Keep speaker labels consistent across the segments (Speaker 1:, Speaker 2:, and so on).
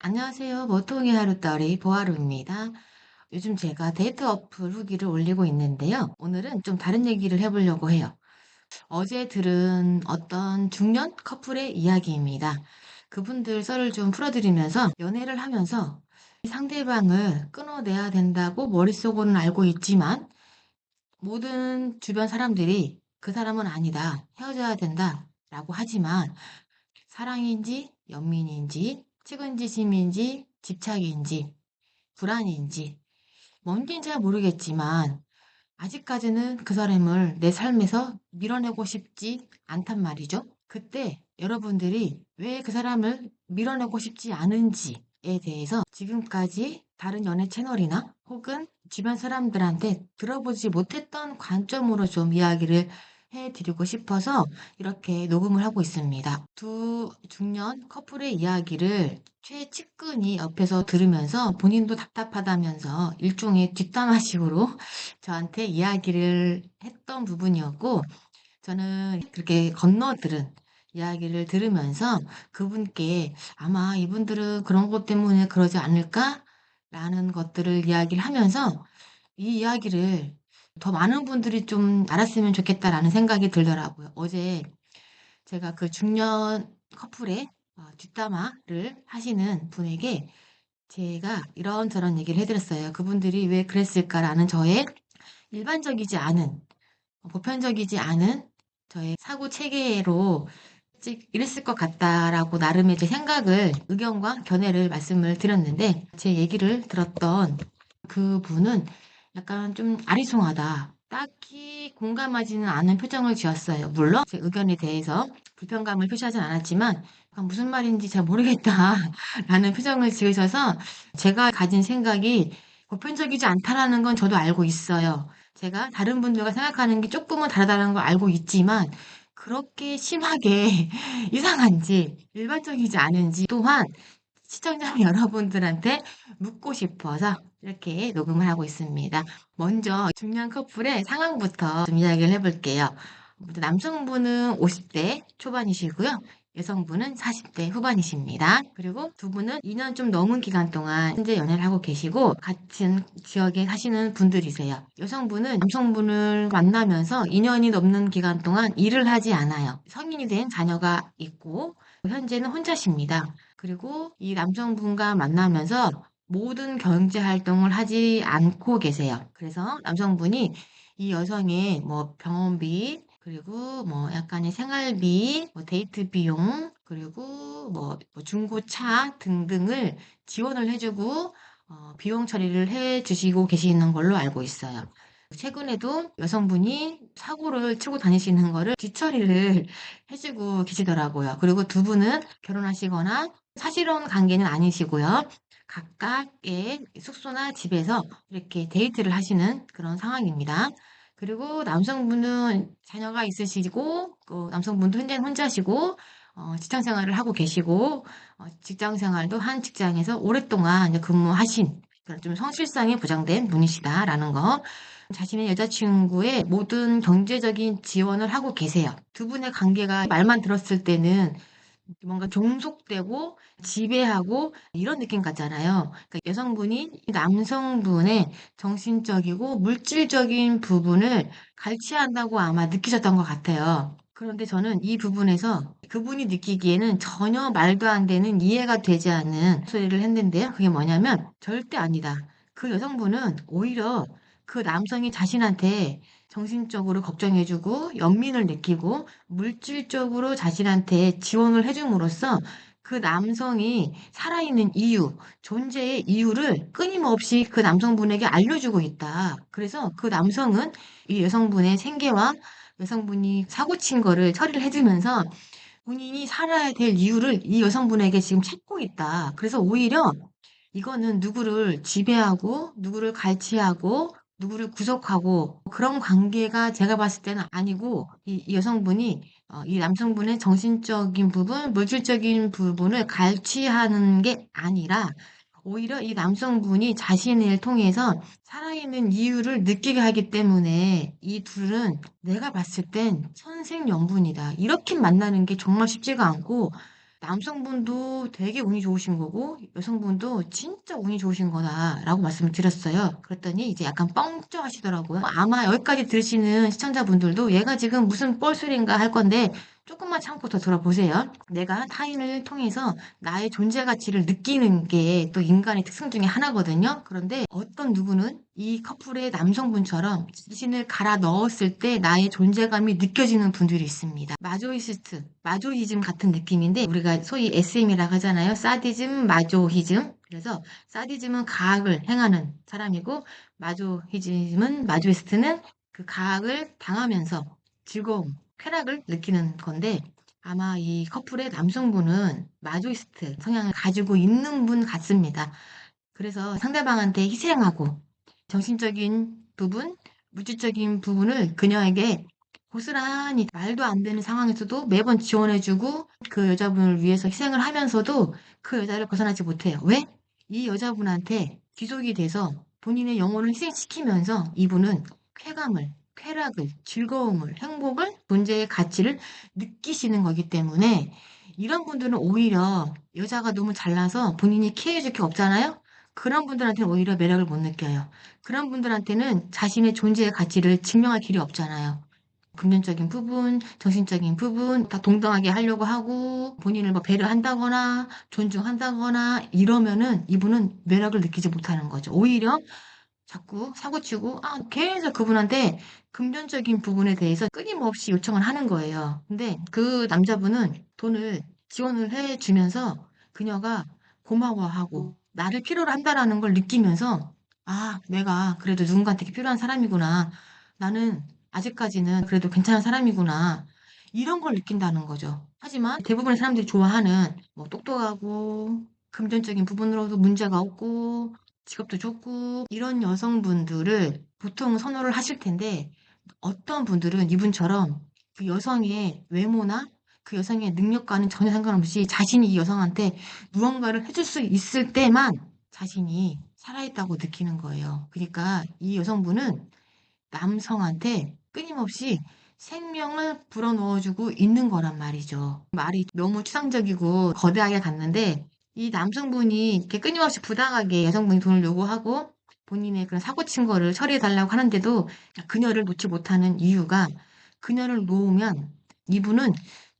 Speaker 1: 안녕하세요. 보통의 하루살이 보아루입니다. 요즘 제가 데이트 어플 후기를 올리고 있는데요. 오늘은 좀 다른 얘기를 해보려고 해요. 어제 들은 어떤 중년 커플의 이야기입니다. 그분들 썰을 좀 풀어드리면서 연애를 하면서 이 상대방을 끊어내야 된다고 머릿속으로는 알고 있지만 모든 주변 사람들이 그 사람은 아니다. 헤어져야 된다. 라고 하지만 사랑인지 연민인지 측은지심인지 집착인지 불안인지 뭔진 잘 모르겠지만 아직까지는 그 사람을 내 삶에서 밀어내고 싶지 않단 말이죠. 그때 여러분들이 왜 그 사람을 밀어내고 싶지 않은지에 대해서 지금까지 다른 연애 채널이나 혹은 주변 사람들한테 들어보지 못했던 관점으로 좀 이야기를 해드리고 싶어서 이렇게 녹음을 하고 있습니다. 두 중년 커플의 이야기를 최측근이 옆에서 들으면서 본인도 답답하다면서 일종의 뒷담화식으로 저한테 이야기를 했던 부분이었고, 저는 그렇게 건너들은 이야기를 들으면서 그분께 아마 이분들은 그런 것 때문에 그러지 않을까? 라는 것들을 이야기를 하면서 이 이야기를 더 많은 분들이 좀 알았으면 좋겠다라는 생각이 들더라고요. 어제 제가 그 중년 커플의 뒷담화를 하시는 분에게 제가 이런저런 얘기를 해드렸어요. 그분들이 왜 그랬을까라는 저의 일반적이지 않은, 보편적이지 않은 저의 사고 체계로 이랬을 것 같다라고 나름의 제 생각을, 의견과 견해를 말씀을 드렸는데, 제 얘기를 들었던 그분은 약간 좀 아리송하다. 딱히 공감하지는 않은 표정을 지었어요. 물론 제 의견에 대해서 불편감을 표시하진 않았지만 약간 무슨 말인지 잘 모르겠다라는 표정을 지으셔서 제가 가진 생각이 보편적이지 않다라는 건 저도 알고 있어요. 제가 다른 분들과 생각하는 게 조금은 다르다는 걸 알고 있지만 그렇게 심하게 이상한지 일반적이지 않은지 또한 시청자 여러분들한테 묻고 싶어서 이렇게 녹음을 하고 있습니다. 먼저 중년 커플의 상황부터 좀 이야기를 해볼게요. 먼저 남성분은 50대 초반이시고요. 여성분은 40대 후반이십니다. 그리고 두 분은 2년 좀 넘은 기간 동안 현재 연애를 하고 계시고 같은 지역에 사시는 분들이세요. 여성분은 남성분을 만나면서 2년이 넘는 기간 동안 일을 하지 않아요. 성인이 된 자녀가 있고 현재는 혼자십니다. 그리고 이 남성분과 만나면서 모든 경제 활동을 하지 않고 계세요. 그래서 남성분이 이 여성의 뭐 병원비, 그리고 뭐 약간의 생활비, 뭐 데이트 비용, 그리고 뭐 중고차 등등을 지원을 해주고 비용 처리를 해주시고 계시는 걸로 알고 있어요. 최근에도 여성분이 사고를 치고 다니시는 거를 뒤처리를 해주고 계시더라고요. 그리고 두 분은 결혼하시거나 사실혼 관계는 아니시고요. 각각의 숙소나 집에서 이렇게 데이트를 하시는 그런 상황입니다. 그리고 남성분은 자녀가 있으시고, 남성분도 현재는 혼자시고, 직장 생활을 하고 계시고, 직장 생활도 한 직장에서 오랫동안 이제 근무하신, 그런 좀 성실성이 보장된 분이시다라는 거. 자신의 여자친구의 모든 경제적인 지원을 하고 계세요. 두 분의 관계가 말만 들었을 때는 뭔가 종속되고 지배하고 이런 느낌 같잖아요. 그러니까 여성분이 남성분의 정신적이고 물질적인 부분을 갈취한다고 아마 느끼셨던 것 같아요. 그런데 저는 이 부분에서 그분이 느끼기에는 전혀 말도 안 되는 이해가 되지 않는 소리를 했는데요. 그게 뭐냐면 절대 아니다. 그 여성분은 오히려 그 남성이 자신한테 정신적으로 걱정해주고 연민을 느끼고 물질적으로 자신한테 지원을 해줌으로써 그 남성이 살아있는 이유, 존재의 이유를 끊임없이 그 남성분에게 알려주고 있다. 그래서 그 남성은 이 여성분의 생계와 여성분이 사고 친 거를 처리를 해주면서 본인이 살아야 될 이유를 이 여성분에게 지금 찾고 있다. 그래서 오히려 이거는 누구를 지배하고, 누구를 갈취하고, 누구를 구속하고, 그런 관계가 제가 봤을 때는 아니고, 이 여성분이, 이 남성분의 정신적인 부분, 물질적인 부분을 갈취하는 게 아니라, 오히려 이 남성분이 자신을 통해서 살아있는 이유를 느끼게 하기 때문에 이 둘은 내가 봤을 땐 천생연분이다. 이렇게 만나는 게 정말 쉽지가 않고, 남성분도 되게 운이 좋으신 거고 여성분도 진짜 운이 좋으신 거다라고 말씀을 드렸어요. 그랬더니 이제 약간 뻥쪄하시더라고요. 아마 여기까지 들으시는 시청자분들도 얘가 지금 무슨 뻘소리인가 할 건데 조금만 참고 더 들어보세요. 내가 타인을 통해서 나의 존재 가치를 느끼는 게 또 인간의 특성 중에 하나거든요. 그런데 어떤 누구는 이 커플의 남성분처럼 자신을 갈아 넣었을 때 나의 존재감이 느껴지는 분들이 있습니다. 마조이스트, 마조이즘 같은 느낌인데 우리가 소위 SM이라고 하잖아요. 사디즘, 마조히즘. 그래서 사디즘은 가학을 행하는 사람이고 마조히즘은 마조이스트는 그 가학을 당하면서 즐거움, 쾌락을 느끼는 건데 아마 이 커플의 남성분은 마조이스트 성향을 가지고 있는 분 같습니다. 그래서 상대방한테 희생하고 정신적인 부분, 물질적인 부분을 그녀에게 고스란히 말도 안 되는 상황에서도 매번 지원해주고 그 여자분을 위해서 희생을 하면서도 그 여자를 벗어나지 못해요. 왜? 이 여자분한테 귀속이 돼서 본인의 영혼을 희생시키면서 이분은 쾌감을, 쾌락을, 즐거움을, 행복을, 존재의 가치를 느끼시는 거기 때문에 이런 분들은 오히려 여자가 너무 잘나서 본인이 케어해줄 게 없잖아요? 그런 분들한테는 오히려 매력을 못 느껴요. 그런 분들한테는 자신의 존재의 가치를 증명할 길이 없잖아요. 금전적인 부분, 정신적인 부분 다 동등하게 하려고 하고 본인을 뭐 배려한다거나 존중한다거나 이러면은 이분은 매력을 느끼지 못하는 거죠. 오히려 자꾸 사고치고 계속 그분한테 금전적인 부분에 대해서 끊임없이 요청을 하는 거예요. 근데 그 남자분은 돈을 지원을 해주면서 그녀가 고마워하고 나를 필요로 한다라는 걸 느끼면서 내가 그래도 누군가한테 필요한 사람이구나. 나는 아직까지는 그래도 괜찮은 사람이구나. 이런 걸 느낀다는 거죠. 하지만 대부분의 사람들이 좋아하는 뭐 똑똑하고 금전적인 부분으로도 문제가 없고 직업도 좋고 이런 여성분들을 보통 선호를 하실 텐데 어떤 분들은 이분처럼 그 여성의 외모나 그 여성의 능력과는 전혀 상관없이 자신이 이 여성한테 무언가를 해줄 수 있을 때만 자신이 살아있다고 느끼는 거예요. 그러니까 이 여성분은 남성한테 끊임없이 생명을 불어넣어주고 있는 거란 말이죠. 말이 너무 추상적이고 거대하게 갔는데 이 남성분이 이렇게 끊임없이 부당하게 여성분이 돈을 요구하고 본인의 그런 사고 친 거를 처리해달라고 하는데도 그녀를 놓지 못하는 이유가 그녀를 놓으면 이분은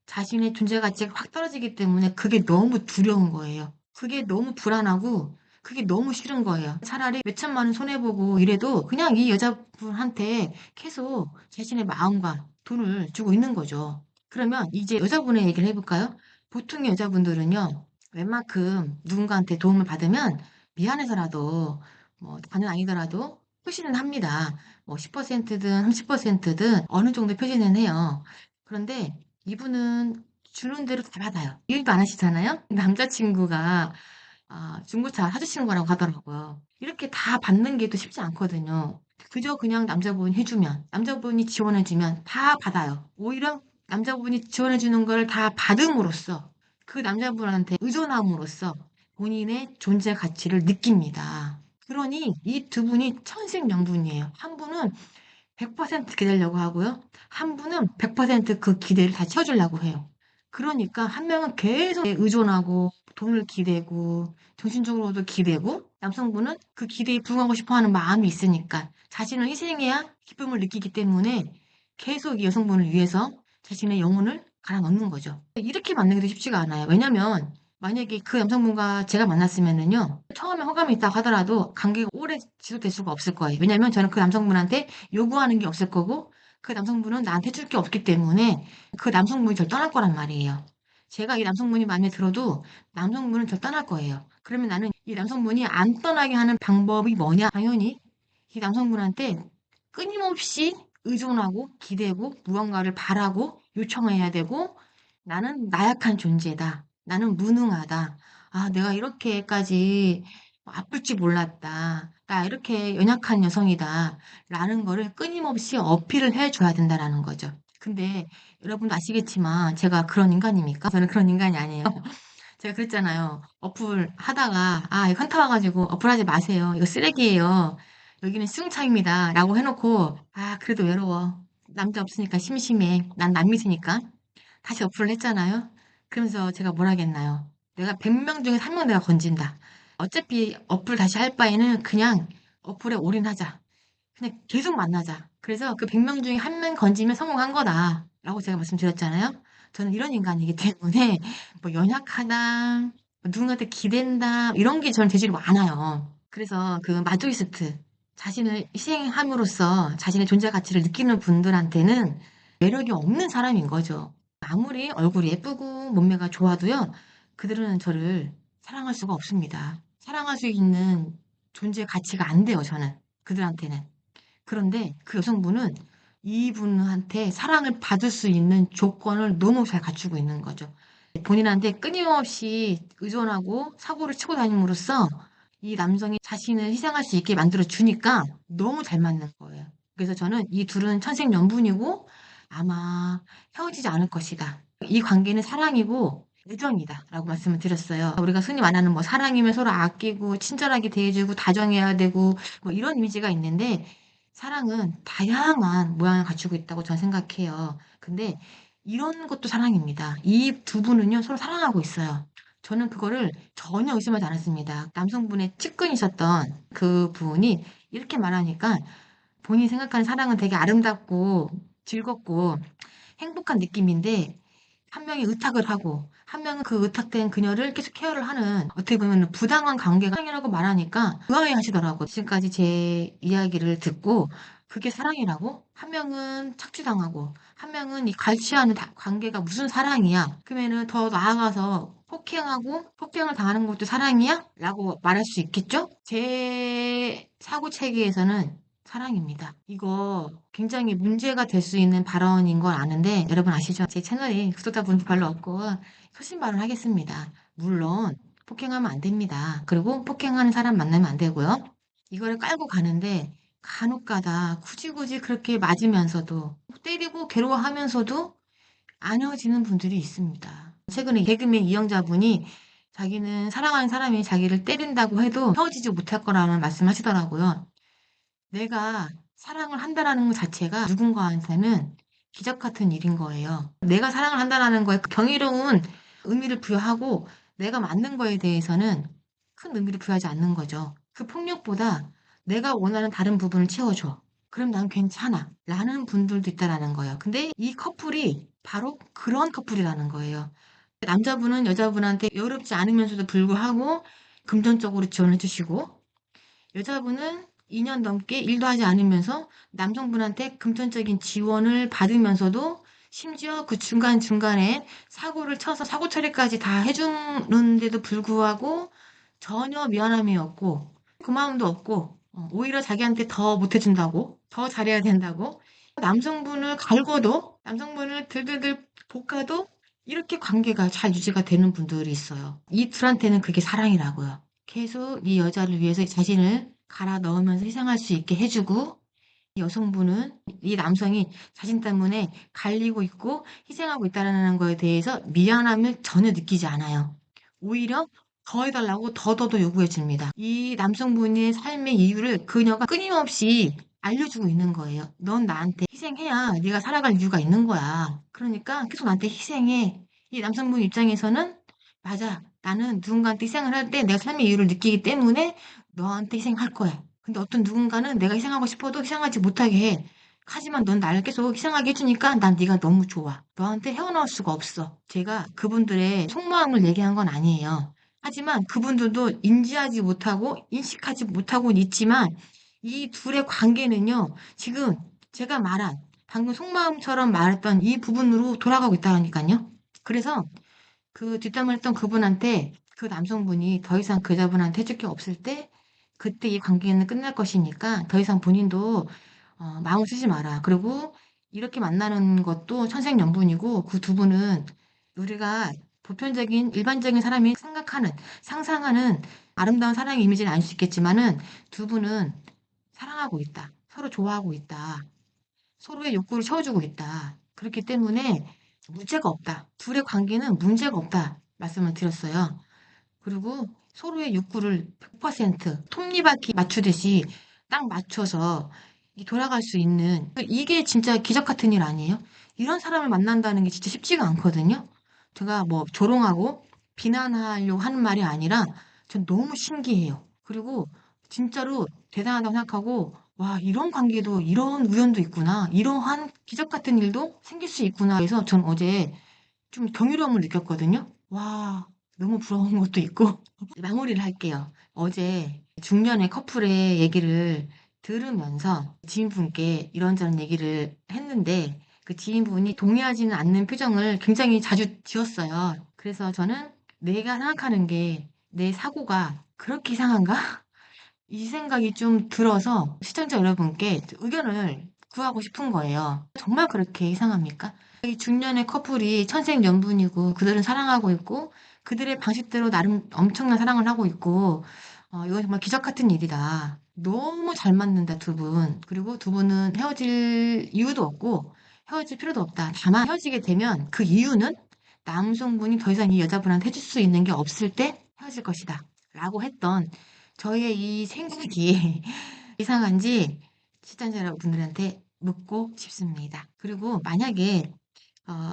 Speaker 1: 자신의 존재 가치가 확 떨어지기 때문에 그게 너무 두려운 거예요. 그게 너무 불안하고 그게 너무 싫은 거예요. 차라리 몇천만 원 손해보고 이래도 그냥 이 여자분한테 계속 자신의 마음과 돈을 주고 있는 거죠. 그러면 이제 여자분의 얘기를 해볼까요? 보통의 여자분들은요, 웬만큼 누군가한테 도움을 받으면 미안해서라도, 뭐, 반은 아니더라도 표시는 합니다. 뭐, 10%든 30%든 어느 정도 표시는 해요. 그런데 이분은 주는 대로 다 받아요. 일도 안 하시잖아요? 남자친구가 중고차 사주시는 거라고 하더라고요. 이렇게 다 받는 게 또 쉽지 않거든요. 그저 그냥 남자분이 해주면, 남자분이 지원해주면 다 받아요. 오히려 남자분이 지원해주는 걸 다 받음으로써 그 남자분한테 의존함으로써 본인의 존재 가치를 느낍니다. 그러니 이 두 분이 천생연분이에요. 한 분은 100% 기대려고 하고요. 한 분은 100% 그 기대를 다 채워주려고 해요. 그러니까 한 명은 계속 의존하고 돈을 기대고 정신적으로도 기대고 남성분은 그 기대에 부응하고 싶어 하는 마음이 있으니까 자신을 희생해야 기쁨을 느끼기 때문에 계속 이 여성분을 위해서 자신의 영혼을 갈아 넣는 거죠. 이렇게 만나기도 쉽지가 않아요. 왜냐면 만약에 그 남성분과 제가 만났으면은요, 처음에 호감이 있다고 하더라도 관계가 오래 지속될 수가 없을 거예요. 왜냐면 저는 그 남성분한테 요구하는 게 없을 거고, 그 남성분은 나한테 해줄 게 없기 때문에 그 남성분이 저를 떠날 거란 말이에요. 제가 이 남성분이 마음에 들어도 남성분은 저를 떠날 거예요. 그러면 나는 이 남성분이 안 떠나게 하는 방법이 뭐냐? 당연히 이 남성분한테 끊임없이 의존하고 기대고 무언가를 바라고 요청해야 되고 나는 나약한 존재다. 나는 무능하다. 내가 이렇게까지 아플 줄 몰랐다. 나 이렇게 연약한 여성이다. 라는 거를 끊임없이 어필을 해줘야 된다라는 거죠. 근데 여러분도 아시겠지만 제가 그런 인간입니까? 저는 그런 인간이 아니에요. 제가 그랬잖아요. 어플 하다가 이거 현타 와가지고 어플하지 마세요. 이거 쓰레기예요. 여기는 시궁창입니다. 라고 해놓고 그래도 외로워. 남자 없으니까 심심해. 난 남미시니까 다시 어플을 했잖아요. 그러면서 제가 뭘 하겠나요? 내가 100명 중에 1명 내가 건진다. 어차피 어플 다시 할 바에는 그냥 어플에 올인하자. 그냥 계속 만나자. 그래서 그 100명 중에 1명 건지면 성공한 거다라고 제가 말씀드렸잖아요. 저는 이런 인간이기 때문에 뭐 연약하다, 뭐 누군가한테 기댄다 이런 게 저는 재질이 많아요. 그래서 그 마조이스트 자신을 희생함으로써 자신의 존재 가치를 느끼는 분들한테는 매력이 없는 사람인 거죠. 아무리 얼굴이 예쁘고 몸매가 좋아도요, 그들은 저를 사랑할 수가 없습니다. 사랑할 수 있는 존재 가치가 안 돼요, 저는. 그들한테는. 그런데 그 여성분은 이분한테 사랑을 받을 수 있는 조건을 너무 잘 갖추고 있는 거죠. 본인한테 끊임없이 의존하고 사고를 치고 다님으로써 이 남성이 자신을 희생할 수 있게 만들어 주니까 너무 잘 맞는 거예요. 그래서 저는 이 둘은 천생연분이고 아마 헤어지지 않을 것이다. 이 관계는 사랑이고 애정이다라고 말씀을 드렸어요. 우리가 흔히 말하는 뭐 사랑이면 서로 아끼고 친절하게 대해주고 다정해야 되고 뭐 이런 이미지가 있는데 사랑은 다양한 모양을 갖추고 있다고 저는 생각해요. 근데 이런 것도 사랑입니다. 이 두 분은요, 서로 사랑하고 있어요. 저는 그거를 전혀 의심하지 않았습니다. 남성분의 측근이셨던 그 분이 이렇게 말하니까 본인이 생각하는 사랑은 되게 아름답고 즐겁고 행복한 느낌인데 한 명이 의탁을 하고 한 명은 그 의탁된 그녀를 계속 케어를 하는 어떻게 보면 부당한 관계가 사랑이라고 말하니까 의아해 하시더라고요. 지금까지 제 이야기를 듣고 그게 사랑이라고? 한 명은 착취당하고 한 명은 이 갈취하는 관계가 무슨 사랑이야? 그러면은 더 나아가서 폭행하고 폭행을 당하는 것도 사랑이야? 라고 말할 수 있겠죠? 제 사고 체계에서는 사랑입니다. 이거 굉장히 문제가 될 수 있는 발언인 걸 아는데 여러분 아시죠? 제 채널에 구독자분도 별로 없고 소신 발언하겠습니다. 물론 폭행하면 안 됩니다. 그리고 폭행하는 사람 만나면 안 되고요. 이거를 깔고 가는데 간혹 가다 굳이 그렇게 맞으면서도 때리고 괴로워하면서도 안 헤어지는 분들이 있습니다. 최근에 개그맨 이영자분이 자기는 사랑하는 사람이 자기를 때린다고 해도 헤어지지 못할 거라는 말씀하시더라고요. 내가 사랑을 한다라는 것 자체가 누군가한테는 기적 같은 일인 거예요. 내가 사랑을 한다라는 거에 경이로운 의미를 부여하고 내가 맞는 거에 대해서는 큰 의미를 부여하지 않는 거죠. 그 폭력보다 내가 원하는 다른 부분을 채워줘. 그럼 난 괜찮아. 라는 분들도 있다라는 거예요. 근데 이 커플이 바로 그런 커플이라는 거예요. 남자분은 여자분한테 여롭지 않으면서도 불구하고 금전적으로 지원해 주시고 여자분은 2년 넘게 일도 하지 않으면서 남성분한테 금전적인 지원을 받으면서도 심지어 그 중간중간에 사고를 쳐서 사고 처리까지 다 해주는데도 불구하고 전혀 미안함이 없고 그 마음도 없고 오히려 자기한테 더 못해준다고 더 잘해야 된다고 남성분을 갈고도 남성분을 들들들 볶아도 이렇게 관계가 잘 유지가 되는 분들이 있어요. 이 둘한테는 그게 사랑이라고요. 계속 이 여자를 위해서 자신을 갈아 넣으면서 희생할 수 있게 해주고 이 여성분은 이 남성이 자신 때문에 갈리고 있고 희생하고 있다는 거에 대해서 미안함을 전혀 느끼지 않아요. 오히려 더 해달라고 더더더 요구해 줍니다. 이 남성분의 삶의 이유를 그녀가 끊임없이 알려주고 있는 거예요. 넌 나한테 희생해야 네가 살아갈 이유가 있는 거야. 그러니까 계속 나한테 희생해. 이 남성분 입장에서는 맞아. 나는 누군가한테 희생을 할 때 내가 삶의 이유를 느끼기 때문에 너한테 희생할 거야. 근데 어떤 누군가는 내가 희생하고 싶어도 희생하지 못하게 해. 하지만 넌 나를 계속 희생하게 해주니까 난 네가 너무 좋아. 너한테 헤어나올 수가 없어. 제가 그분들의 속마음을 얘기한 건 아니에요. 하지만 그분들도 인지하지 못하고 인식하지 못하고는 있지만 이 둘의 관계는요. 지금 제가 말한 방금 속마음처럼 말했던 이 부분으로 돌아가고 있다니까요. 그래서 그 뒷담을 했던 그분한테 그 남성분이 더 이상 그 여자분한테 해줄 게 없을 때 그때 이 관계는 끝날 것이니까 더 이상 본인도 마음 쓰지 마라. 그리고 이렇게 만나는 것도 천생연분이고 그 두 분은 우리가 보편적인 일반적인 사람이 생각하는 상상하는 아름다운 사랑의 이미지는 아닐 수 있겠지만은 두 분은 사랑하고 있다. 서로 좋아하고 있다. 서로의 욕구를 채워주고 있다. 그렇기 때문에 문제가 없다. 둘의 관계는 문제가 없다. 말씀을 드렸어요. 그리고 서로의 욕구를 100% 톱니바퀴 맞추듯이 딱 맞춰서 돌아갈 수 있는 이게 진짜 기적 같은 일 아니에요? 이런 사람을 만난다는 게 진짜 쉽지가 않거든요. 제가 뭐 조롱하고 비난하려고 하는 말이 아니라 전 너무 신기해요. 그리고 진짜로 대단하다고 생각하고, 와, 이런 관계도 이런 우연도 있구나. 이러한 기적 같은 일도 생길 수 있구나. 그래서 전 어제 좀 경이로움을 느꼈거든요. 와, 너무 부러운 것도 있고. 마무리를 할게요. 어제 중년의 커플의 얘기를 들으면서 지인분께 이런저런 얘기를 했는데 그 지인분이 동의하지는 않는 표정을 굉장히 자주 지었어요. 그래서 저는 내가 생각하는 게 내 사고가 그렇게 이상한가? 이 생각이 좀 들어서 시청자 여러분께 의견을 구하고 싶은 거예요. 정말 그렇게 이상합니까? 이 중년의 커플이 천생연분이고 그들은 사랑하고 있고 그들의 방식대로 나름 엄청난 사랑을 하고 있고 이건 정말 기적 같은 일이다. 너무 잘 맞는다, 두 분. 그리고 두 분은 헤어질 이유도 없고 헤어질 필요도 없다. 다만 헤어지게 되면 그 이유는 남성분이 더 이상 이 여자분한테 해줄 수 있는 게 없을 때 헤어질 것이다. 라고 했던 저의 이 생각이 이상한지 시청자 여러분들한테 묻고 싶습니다. 그리고 만약에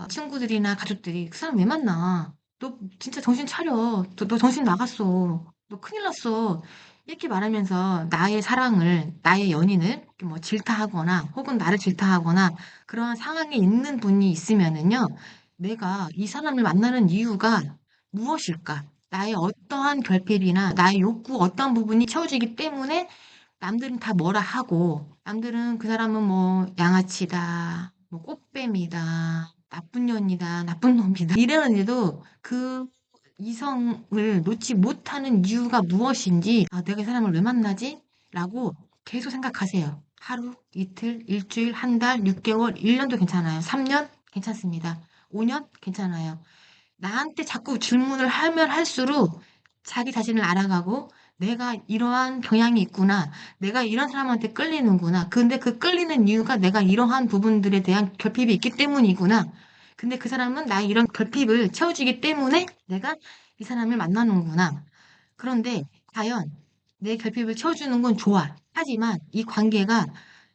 Speaker 1: 친구들이나 가족들이 그 사람 왜 만나? 너 진짜 정신 차려. 너 정신 나갔어. 너 큰일 났어. 이렇게 말하면서 나의 사랑을, 나의 연인을 이렇게 뭐 질타하거나 혹은 나를 질타하거나 그러한 상황에 있는 분이 있으면은요, 내가 이 사람을 만나는 이유가 무엇일까? 나의 어떠한 결핍이나 나의 욕구 어떤 부분이 채워지기 때문에 남들은 다 뭐라 하고, 남들은 그 사람은 뭐 양아치다, 뭐 꽃뱀이다, 나쁜 년이다, 나쁜 놈이다. 이러는데도 그 이성을 놓지 못하는 이유가 무엇인지, 아, 내가 이 사람을 왜 만나지? 라고 계속 생각하세요. 하루, 이틀, 일주일, 한 달, 6개월, 1년도 괜찮아요. 3년? 괜찮습니다. 5년? 괜찮아요. 나한테 자꾸 질문을 하면 할수록 자기 자신을 알아가고 내가 이러한 경향이 있구나. 내가 이런 사람한테 끌리는구나. 근데 그 끌리는 이유가 내가 이러한 부분들에 대한 결핍이 있기 때문이구나. 근데 그 사람은 나의 이런 결핍을 채워주기 때문에 내가 이 사람을 만나는구나. 그런데 과연 내 결핍을 채워주는 건 좋아. 하지만 이 관계가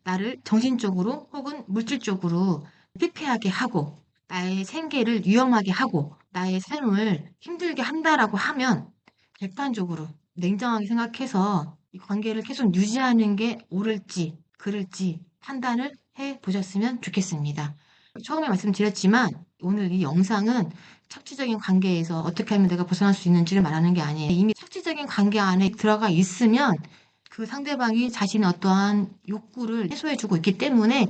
Speaker 1: 나를 정신적으로 혹은 물질적으로 피폐하게 하고 나의 생계를 위험하게 하고 나의 삶을 힘들게 한다라고 하면 객관적으로 냉정하게 생각해서 이 관계를 계속 유지하는 게 옳을지 그를지 판단을 해 보셨으면 좋겠습니다. 처음에 말씀드렸지만 오늘 이 영상은 착취적인 관계에서 어떻게 하면 내가 벗어날 수 있는지를 말하는 게 아니에요. 이미 착취적인 관계 안에 들어가 있으면 그 상대방이 자신의 어떠한 욕구를 해소해주고 있기 때문에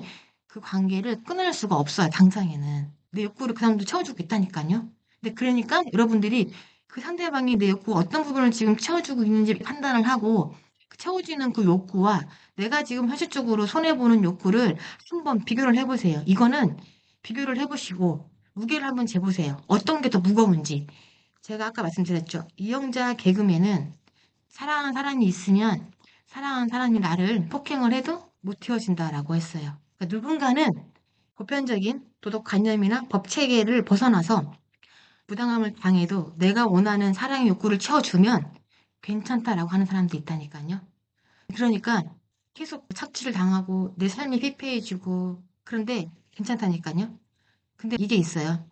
Speaker 1: 그 관계를 끊을 수가 없어요, 당장에는. 내 욕구를 그 사람도 채워주고 있다니까요. 근데 그러니까 여러분들이 그 상대방이 내 욕구 어떤 부분을 지금 채워주고 있는지 판단을 하고 그 채워지는 그 욕구와 내가 지금 현실적으로 손해보는 욕구를 한번 비교를 해보세요. 이거는 비교를 해보시고 무게를 한번 재보세요. 어떤 게 더 무거운지. 제가 아까 말씀드렸죠. 이영자 개그맨은 사랑하는 사람이 있으면 사랑하는 사람이 나를 폭행을 해도 못 헤어진다라고 했어요. 그러니까 누군가는 보편적인 도덕관념이나 법체계를 벗어나서 부당함을 당해도 내가 원하는 사랑의 욕구를 채워주면 괜찮다라고 하는 사람도 있다니까요. 그러니까 계속 착취를 당하고 내 삶이 피폐해지고 그런데 괜찮다니까요. 근데 이게 있어요.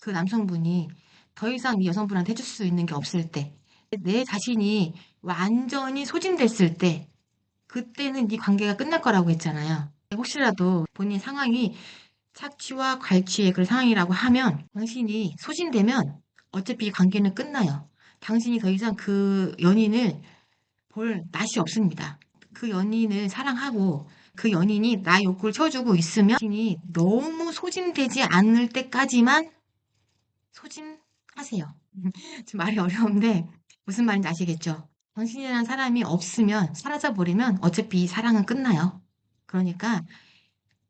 Speaker 1: 그 남성분이 더 이상 이 여성분한테 해줄 수 있는 게 없을 때, 내 자신이 완전히 소진됐을 때, 그때는 이 관계가 끝날 거라고 했잖아요. 혹시라도 본인 상황이 착취와 갈취의 그 상황이라고 하면 당신이 소진되면 어차피 이 관계는 끝나요. 당신이 더 이상 그 연인을 볼 낯이 없습니다. 그 연인을 사랑하고 그 연인이 나의 욕구를 채워주고 있으면 당신이 너무 소진되지 않을 때까지만 소진하세요. 좀 말이 어려운데 무슨 말인지 아시겠죠? 당신이라는 사람이 없으면 사라져버리면 어차피 이 사랑은 끝나요. 그러니까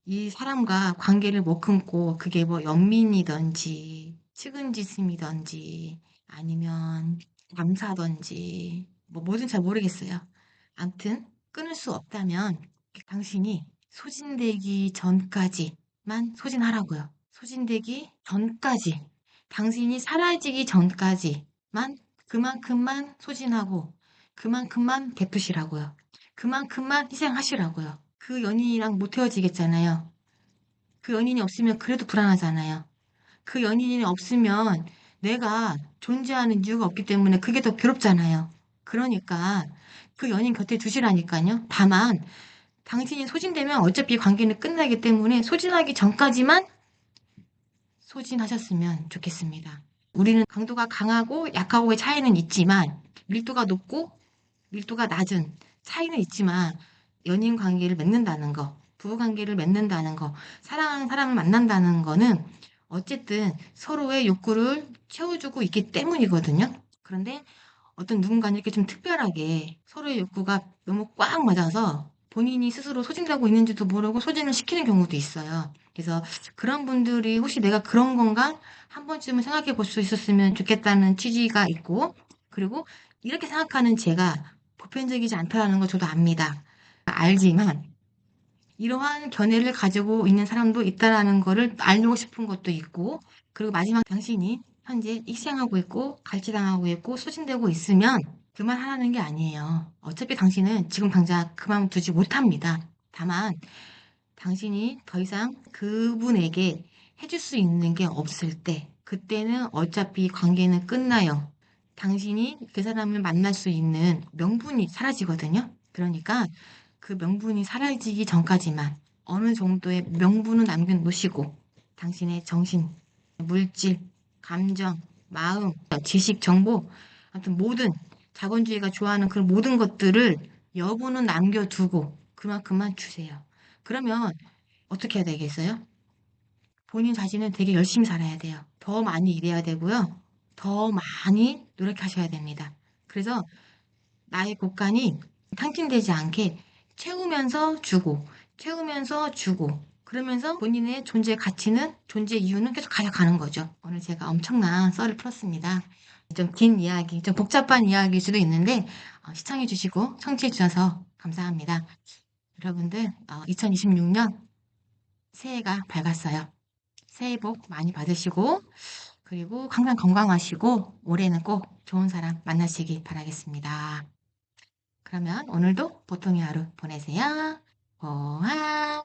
Speaker 1: 이 사람과 관계를 못 끊고 그게 뭐 연민이든지 측은지심이든지 아니면 감사든지 뭐 뭐든 잘 모르겠어요. 암튼 끊을 수 없다면 당신이 소진되기 전까지만 소진하라고요. 소진되기 전까지 당신이 사라지기 전까지만 그만큼만 소진하고 그만큼만 베푸시라고요. 그만큼만 희생하시라고요. 그 연인이랑 못 헤어지겠잖아요. 그 연인이 없으면 그래도 불안하잖아요. 그 연인이 없으면 내가 존재하는 이유가 없기 때문에 그게 더 괴롭잖아요. 그러니까 그 연인 곁에 두시라니까요. 다만 당신이 소진되면 어차피 관계는 끝나기 때문에 소진하기 전까지만 소진하셨으면 좋겠습니다. 우리는 강도가 강하고 약하고의 차이는 있지만 밀도가 높고 밀도가 낮은 차이는 있지만 연인 관계를 맺는다는 거, 부부 관계를 맺는다는 거, 사랑하는 사람을 만난다는 거는 어쨌든 서로의 욕구를 채워주고 있기 때문이거든요. 그런데 어떤 누군가는 이렇게 좀 특별하게 서로의 욕구가 너무 꽉 맞아서 본인이 스스로 소진되고 있는지도 모르고 소진을 시키는 경우도 있어요. 그래서 그런 분들이 혹시 내가 그런 건가? 한 번쯤은 생각해 볼 수 있었으면 좋겠다는 취지가 있고, 그리고 이렇게 생각하는 제가 보편적이지 않다라는 걸 저도 압니다. 알지만 이러한 견해를 가지고 있는 사람도 있다라는 거를 알고 싶은 것도 있고, 그리고 마지막 당신이 현재 익생하고 있고, 갈치당하고 있고, 소진되고 있으면 그만하라는 게 아니에요. 어차피 당신은 지금 당장 그만두지 못합니다. 다만, 당신이 더 이상 그분에게 해줄 수 있는 게 없을 때, 그때는 어차피 관계는 끝나요. 당신이 그 사람을 만날 수 있는 명분이 사라지거든요. 그러니까 그 명분이 사라지기 전까지만 어느 정도의 명분은 남겨놓으시고 당신의 정신, 물질, 감정, 마음, 지식, 정보, 아무튼 모든 자본주의가 좋아하는 그런 모든 것들을 여분은 남겨두고 그만큼만 주세요. 그러면 어떻게 해야 되겠어요? 본인 자신은 되게 열심히 살아야 돼요. 더 많이 일해야 되고요. 더 많이 노력하셔야 됩니다. 그래서 나의 곳간이 탕진되지 않게 채우면서 주고, 채우면서 주고, 그러면서 본인의 존재 가치는, 존재 이유는 계속 가져가는 거죠. 오늘 제가 엄청난 썰을 풀었습니다. 좀 긴 이야기, 좀 복잡한 이야기일 수도 있는데, 시청해주시고, 청취해주셔서 감사합니다. 여러분들, 2026년 새해가 밝았어요. 새해 복 많이 받으시고, 그리고 항상 건강하시고, 올해는 꼭 좋은 사람 만나시기 바라겠습니다. 그러면 오늘도 보통의 하루 보내세요. 보아.